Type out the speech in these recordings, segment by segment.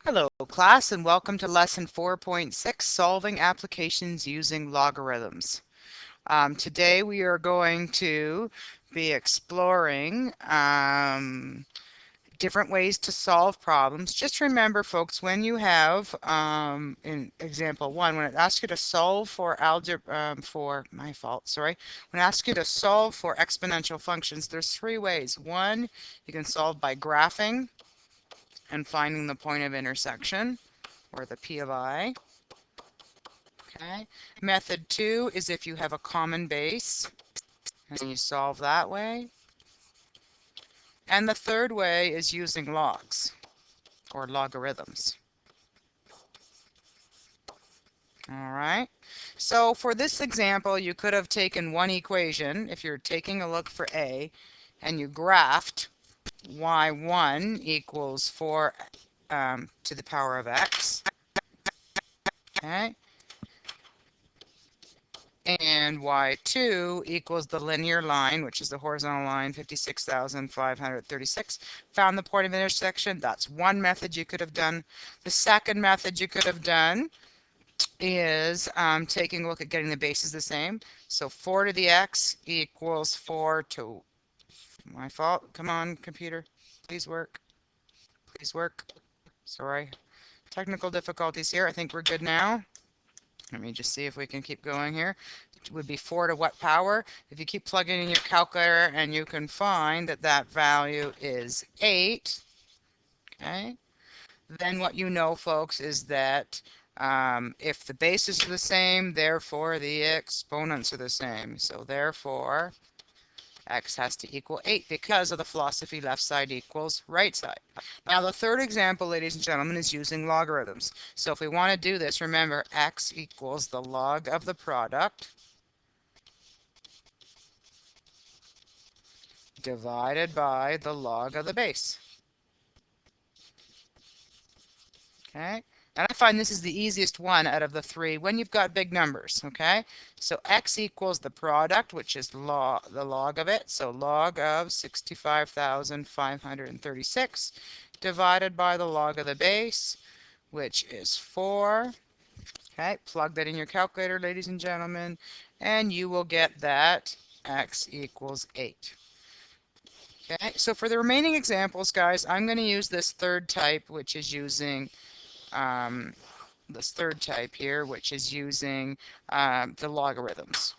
Hello class and welcome to lesson 4.6, solving applications using logarithms. Today we are going to be exploring different ways to solve problems. Just remember folks, when you have in example 1, when it asks you to solve for when it asks you to solve for exponential functions, there's 3 ways. One, you can solve by graphing and finding the point of intersection, or the P of I. Okay. Method 2 is if you have a common base and you solve that way. And the third way is using logs or logarithms. All right. So for this example, you could have taken one equation, if you're taking a look for A, and you graphed y1 equals 4 to the power of x. Okay. And y2 equals the linear line, which is the horizontal line, 56,536. Found the point of intersection. That's one method you could have done. The second method you could have done is taking a look at getting the bases the same. So 4 to the x equals 4 to, my fault, come on computer, please work, please work. Sorry, technical difficulties here. I think we're good now. Let me just see if we can keep going here. It would be 4 to what power? If you keep plugging in your calculator and you can find that that value is 8, okay, then what you know, folks, is that if the bases are the same, therefore the exponents are the same. So therefore, x has to equal 8 because of the philosophy left side equals right side. Now the third example, ladies and gentlemen, is using logarithms. So if we want to do this, remember x equals the log of the product divided by the log of the base. Okay? And I find this is the easiest one out of the 3 when you've got big numbers. Okay? So x equals the product, which is the log of it. So log of 65,536 divided by the log of the base, which is 4. Okay? Plug that in your calculator, ladies and gentlemen, and you will get that x equals 8. Okay, so for the remaining examples, guys, I'm going to use this third type, which is using this third type here, which is using the logarithms.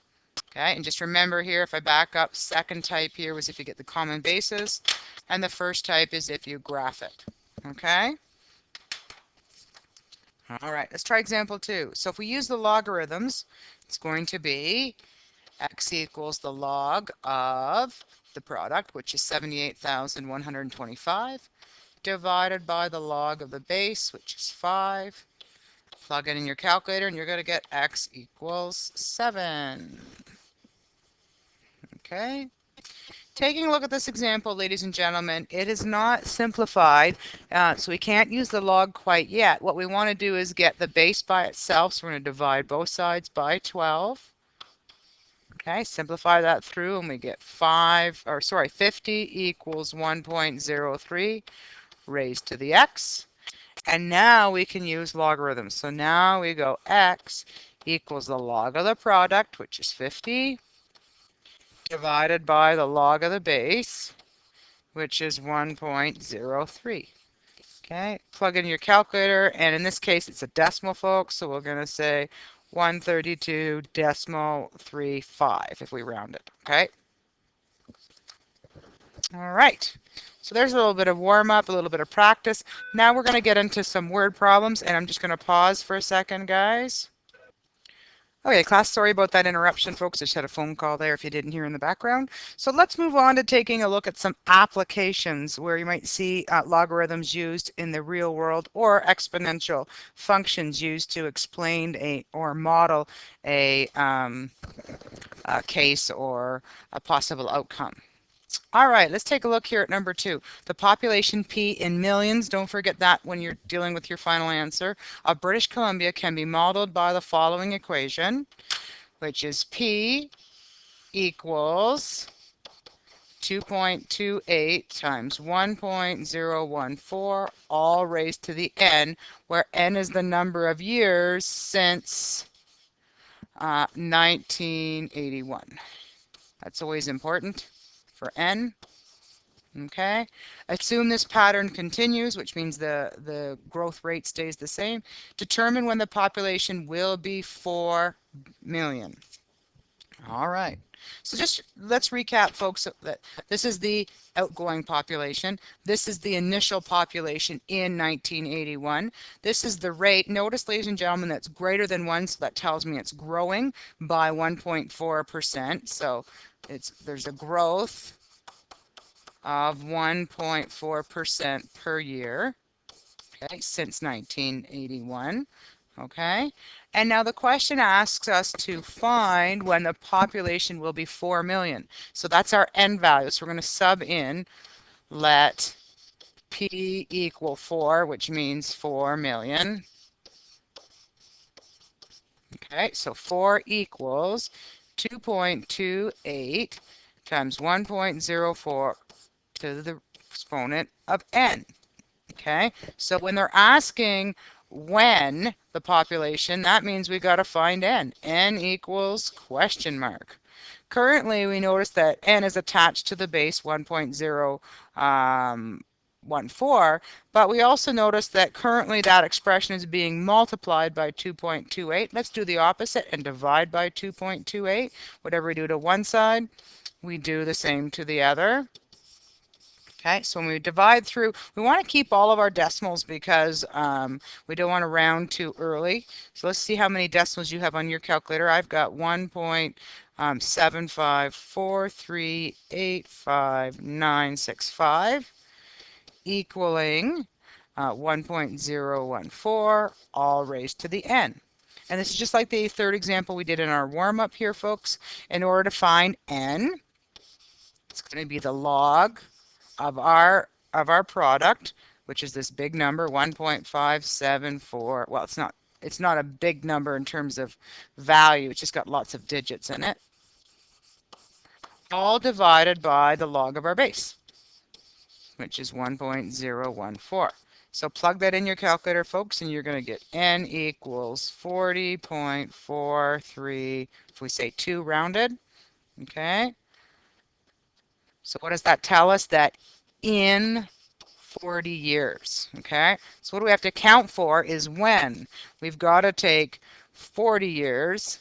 Okay, and just remember here, if I back up, second type here was if you get the common bases, and the first type is if you graph it. Okay? All right, let's try example 2. So if we use the logarithms, it's going to be x equals the log of the product, which is 78,125, divided by the log of the base, which is 5. Plug it in your calculator and you're going to get x equals 7. Okay. Taking a look at this example, ladies and gentlemen, it is not simplified, so we can't use the log quite yet. What we want to do is get the base by itself, so we're going to divide both sides by 12. Okay, simplify that through and we get 50 equals 1.03 raised to the x. And now we can use logarithms. So now we go x equals the log of the product, which is 50, divided by the log of the base, which is 1.03. Okay, plug in your calculator, and in this case it's a decimal, folks, so we're going to say 132.35 if we round it. Okay. All right. So there's a little bit of warm up, a little bit of practice. Now we're going to get into some word problems, and I'm just going to pause for a second, guys. Okay, class, sorry about that interruption, folks. I just had a phone call there if you didn't hear in the background. So let's move on to taking a look at some applications where you might see logarithms used in the real world or exponential functions used to explain or model a case or a possible outcome. All right, let's take a look here at number 2. The population P in millions, don't forget that when you're dealing with your final answer, of British Columbia can be modeled by the following equation, which is P equals 2.28 times 1.014, all raised to the n, where n is the number of years since 1981. That's always important for n. Okay, assume this pattern continues, which means the growth rate stays the same. Determine when the population will be 4 million. All right, so just let's recap, folks, that this is the outgoing population. This is the initial population in 1981. This is the rate. Notice, ladies and gentlemen, that's greater than 1, so that tells me it's growing by 1.4%. So there's a growth of 1.4% per year, okay, since 1981. Okay, and now the question asks us to find when the population will be 4 million. So that's our n value. So we're going to sub in, let p equal 4, which means 4 million. Okay, so 4 equals 2.28 times 1.04 to the exponent of n. Okay, so when they're asking when the population, that means we got to find n. N equals question mark. Currently, we notice that n is attached to the base 1.014, but we also notice that currently that expression is being multiplied by 2.28. Let's do the opposite and divide by 2.28. Whatever we do to one side, we do the same to the other. Okay, so when we divide through, we want to keep all of our decimals because we don't want to round too early. So let's see how many decimals you have on your calculator. I've got 1.754385965 equaling 1.014, all raised to the n. And this is just like the third example we did in our warm-up here, folks. In order to find n, it's going to be the log of our product, which is this big number, 1.574. Well, it's not a big number in terms of value. It's just got lots of digits in it. All divided by the log of our base, which is 1.014. So plug that in your calculator, folks, and you're going to get n equals 40.43, if we say 2 rounded. Okay. So what does that tell us? That in 40 years, okay? So what do we have to count for is when. We've got to take 40 years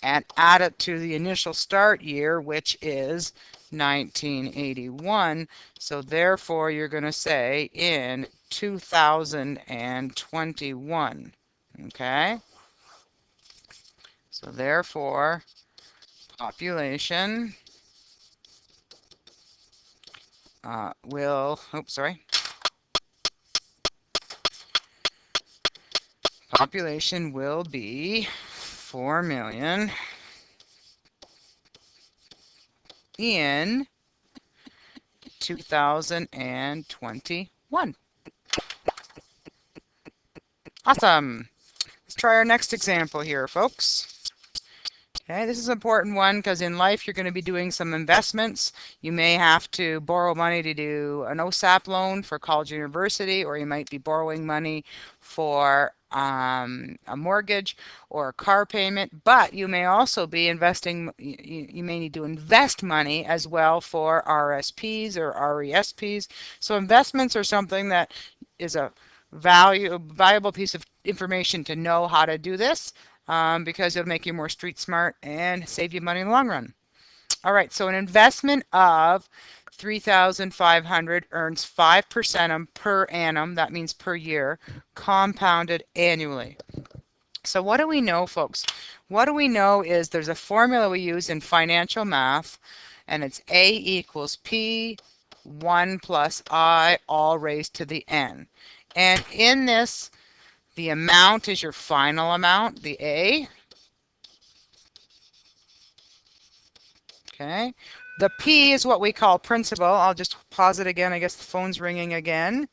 and add it to the initial start year, which is 1981. So therefore, you're going to say in 2021, okay? So therefore, population population will be 4 million in 2021. Awesome. Let's try our next example here, folks. Okay, this is an important one because in life you're going to be doing some investments. You may have to borrow money to do an OSAP loan for college or university, or you might be borrowing money for a mortgage or a car payment, but you may also be investing, you may need to invest money as well for RSPs or RESPs. So investments are something that is a valuable piece of information to know how to do this. Because it'll make you more street smart and save you money in the long run. All right, so an investment of $3,500 earns 5% per annum, that means per year, compounded annually. So what do we know, folks? What do we know is there's a formula we use in financial math, and it's A equals P 1 plus I, all raised to the n. And in this, the amount is your final amount, the A. Okay. The P is what we call principal. I'll just pause it again. I guess the phone's ringing again.